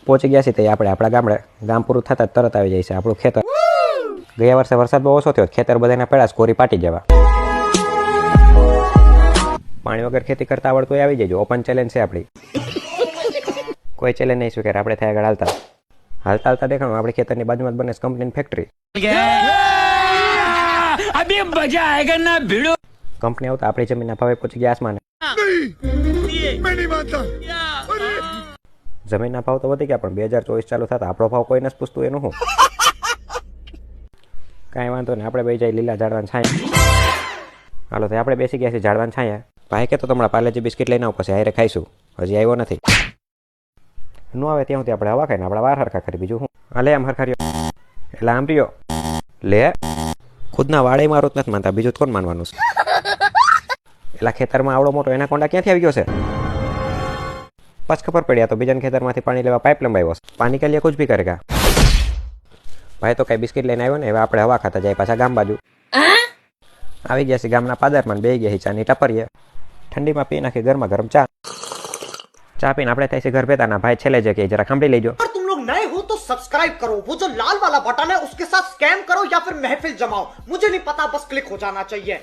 પહોંચી ગયા છીએ આપણે આપણા ગામડે. ગામ પૂરું થતાં તરત આવી જાય છે આપણું ખેતર. ગયા વર્ષે વરસાદ બહુ ઓછો થયો, ખેતર બધાના પેડા કોરી પાટી જવા. પાણી વગર ખેતી કરતા આવડતું આવી જજો. ઓપન ચેલેન્જ છે આપણી. કોઈ ચેલેન્જ નહીં સ્વીકાર. આપણે થયા આગળ હાલતા હાલતા દેખાણું આપણી ખેતરની બાજુમાં જ બને કંપનીની ફેક્ટરી. કંપની આવતા આપણી જમીનના ભાવે પહોંચી ગયા આસમાને. જમીનના ભાવ તો વધી ગયા, પણ 2024 ચાલુ થતા આપણો ભાવ કોઈ નથી પૂછતું. એનું શું? કાંઈ વાંધો નહીં, આપણે બેસી જાય લીલા ઝાડવાની છાંયા. હાલો તો આપણે બેસી ગયા છીએ ઝાડવાની છાંયા. ભાઈ કે તો હમણાં પાર્લેજી બિસ્કિટ લઈને આવું, પછી હારે ખાઈશું. હજી આવ્યો નથી. ન આવે ત્યાં સુધી આપણે હવા ખાઈને આપણા વાર હરખા કરી. બીજું શું? હાલે આમ હરખા રહ્યો એટલે આમ રહ્યો લે. ખુદના વાળે મારું જ નથી માનતા, બીજું કોણ માનવાનું છે? એટલા ખેતરમાં આવડો મોટો એના કોંડા ક્યાંથી આવી ગયો છે? પછી ખબર પડ્યા તો બીજાના ખેતરમાંથી પાણી લેવા પાઇપ લંબાવ્યો છે. પાણી કે લીએ કુછ ભી કરેગા. ભાઈ તો કઈ બિસ્કિટ લઈને આવ્યો ને, હવે આપણે હવા ખાતા જાય પાછા ગામ બાજુ. આવી ગયા છે ગામના પાદરમાં, બે ગયા છે ચાની ટપરીએ. ઠંડીમાં પી નાખી ગરમા ગરમ ચા. ચા પીને આપણે થાય છે ઘર ભેતાના. ભાઈ છેલ્લે જ કે જરા સાંભળી લેજો. अगर तुम लोग नए हो तो सब्सक्राइब करो, वो जो लाल वाला बटन है उसके साथ स्कैम करो या फिर महफिल जमाओ, मुझे नहीं पता, बस क्लिक हो जाना चाहिए.